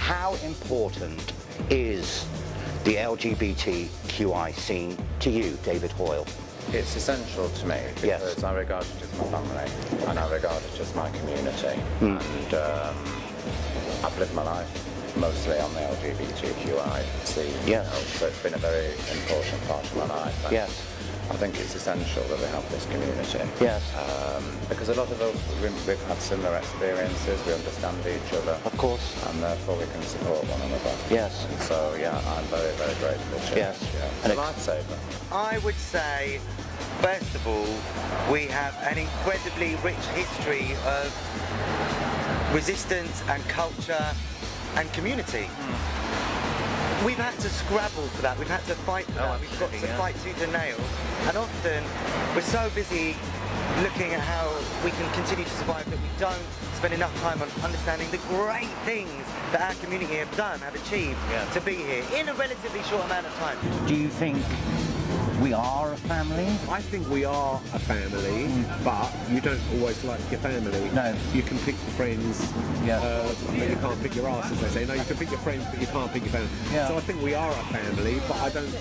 how important is the LGBTQI scene to you, David Hoyle? It's essential to me because I regard it as my family and I regard it as my community. And I've lived my life mostly on the LGBTQI scene. Yes. So it's been a very important part of my life. And Yes. I think it's essential that we have this community. Yes. Because a lot of us, we've had similar experiences, we understand each other. Of course. And therefore we can support one another. Yes. And so, yeah, I'm very, very grateful to Yes. it. Yeah. It's And a lifesaver. I would say, first of all, we have an incredibly rich history of resistance and culture and community. We've had to scrabble for that, we've had to fight for that, we've got to fight tooth and nail, and often we're so busy looking at how we can continue to survive that we don't spend enough time on understanding the great things that our community have done, have achieved to be here in a relatively short amount of time. Do you think we are a family? I think we are a family, but you don't always like your family. No. You can pick your friends, but you can't pick your ass, as they say. No, you can pick your friends, but you can't pick your family. Yeah. So I think we are a family, but I don't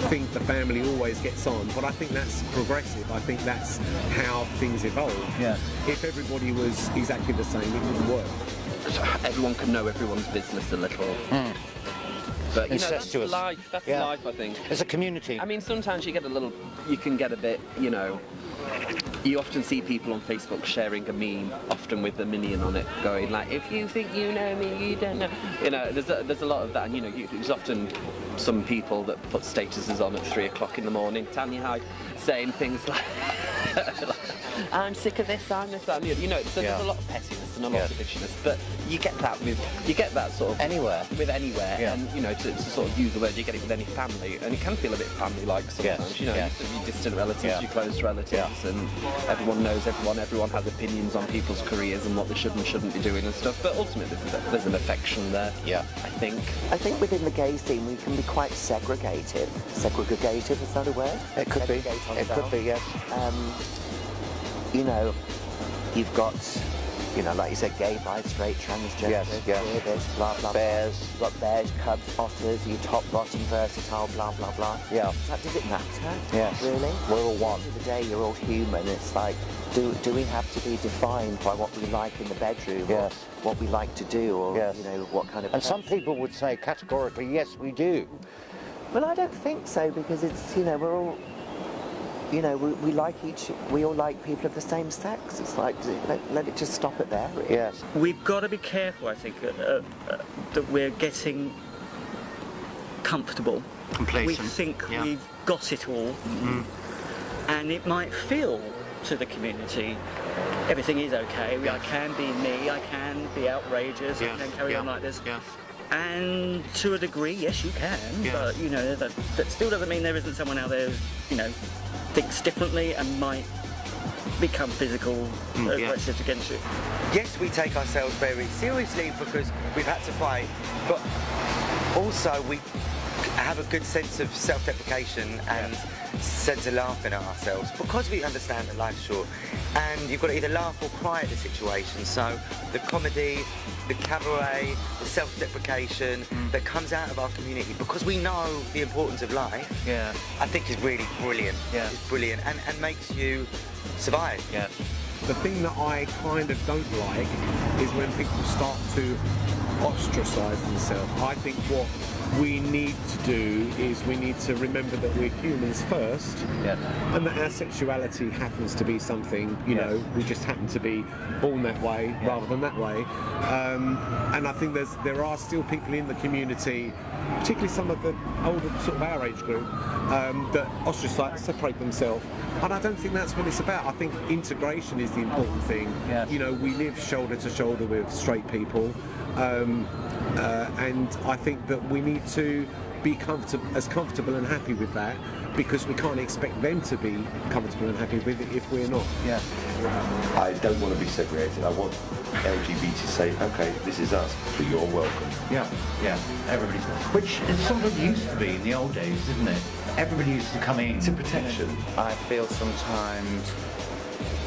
think the family always gets on. But I think that's progressive. I think that's how things evolve. Yeah. If everybody was exactly the same, it wouldn't work. Everyone can know everyone's business a little. But you know, that's life. That's life, I think. As a community. I mean, sometimes you can get a bit, you know. You often see people on Facebook sharing a meme, often with a minion on it, going like, "If you think you know me, you don't know." You know, there's a lot of that, and you know, there's often some people that put statuses on at 3 o'clock in the morning, Tanya Hyde, saying things like, "I'm sick of this, I'm this, I'm the other." You know, so there's a lot of pettiness and a lot of bitchiness, but you get that sort of anywhere, and you know, to sort of use the word, you get it with any family, and it can feel a bit family-like sometimes. You know, your distant relatives, your close relatives, and everyone knows everyone. Everyone has opinions on people's careers and what they should and shouldn't be doing and stuff. But ultimately, there's an affection there. Yeah, I think. I think within the gay scene, we can be quite segregated. Segregated, is that a word? It could be. It could be, yes. You know, you've got, you know, like you said, gay, bi, straight, transgender, this, blah, blah, bears. You've got bears, cubs, otters, you top, bottom, versatile, blah, blah, blah. Yeah. Does it matter? Yes. Really? We're all one. At the end of the day, you're all human. It's like, do we have to be defined by what we like in the bedroom? Yes. Or what we like to do? Or, you know, what kind of... And some people would say categorically, yes, we do. Well, I don't think so, because it's, you know, we're all... You know, we all like people of the same sex. It's like, let it just stop it there, really. Yes. We've got to be careful, I think, that we're getting comfortable. Complacent. We think we've got it all, and it might feel to the community everything is okay. I can be me, I can be outrageous, I can carry on like this. And to a degree, yes, you can, but, you know, that still doesn't mean there isn't someone out there who, you know, thinks differently and might become physical aggressive against you. Yes, we take ourselves very seriously because we've had to fight, but also we have a good sense of self-deprecation and sense of laughing at ourselves because we understand that life's short and you've got to either laugh or cry at the situation. So the comedy, the cabaret, the self-deprecation that comes out of our community because we know the importance of life, I think is really brilliant. It's brilliant and makes you survive. The thing that I kind of don't like is when people start to ostracise themselves. I think what we need to do is we need to remember that we're humans first, and that our sexuality happens to be something, you know, we just happen to be born that way rather than that way. And I think there are still people in the community, particularly some of the older sort of our age group, that ostracise, separate themselves. And I don't think that's what it's about. I think integration is the important thing. You know, we live shoulder to shoulder with straight people, and I think that we need to be comfortable and happy with that, because we can't expect them to be comfortable and happy with it if we're not. I don't want to be segregated. I want LGBT to say, okay, this is us, but you're welcome. Everybody's which it sort of used to be in the old days, didn't it? Everybody used to come in. It's a protection. I feel sometimes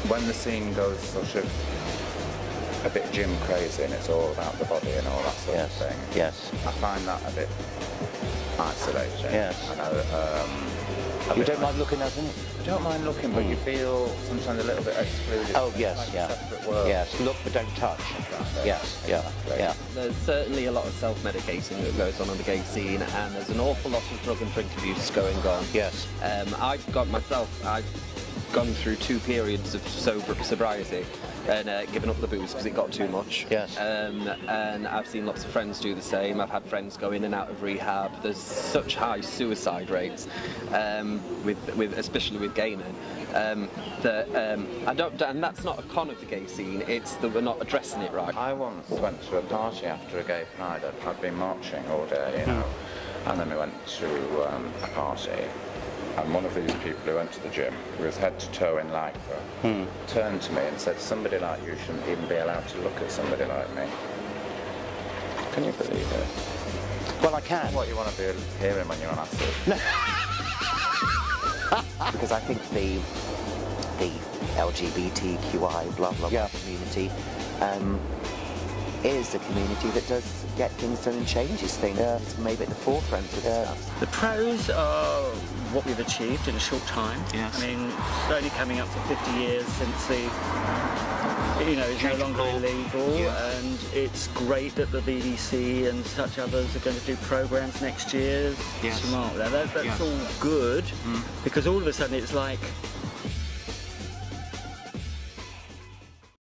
when the scene goes sort of a bit gym crazy and it's all about the body and all that sort of thing. Yes. I find that a bit isolating. Yes. I know, You don't mind looking at it? I don't mind looking, but you feel sometimes a little bit excluded. Oh, yes, like yeah. a separate world. Yes, look but don't touch. Exactly. Yes, yeah, Exactly. yeah. There's certainly a lot of self-medicating that goes on in the gay scene, and there's an awful lot of drug and drink abuse going on. Yes. I've gone through 2 periods of sobriety and given up the booze because it got too much. Yes. And I've seen lots of friends do the same. I've had friends go in and out of rehab. There's such high suicide rates, especially with gay men, I don't. And that's not a con of the gay scene. It's that we're not addressing it right. I once went to a party after a gay pride. I'd been marching all day, you know, and then we went to a party. And one of these people who went to the gym, with head to toe in lycra, turned to me and said, "Somebody like you shouldn't even be allowed to look at somebody like me." Can you believe it? Well, I can. What you want to be hearing when you're on acid? No. Because I think the LGBTQI blah blah blah community is a community that does get things done and changes things. It's maybe at the forefront of stuff. The pros are what we've achieved in a short time. Yes. I mean, it's only coming up to 50 years since the, it's no longer illegal, and it's great that the BBC and such others are going to do programmes next year. Yes. That's all good, because all of a sudden it's like,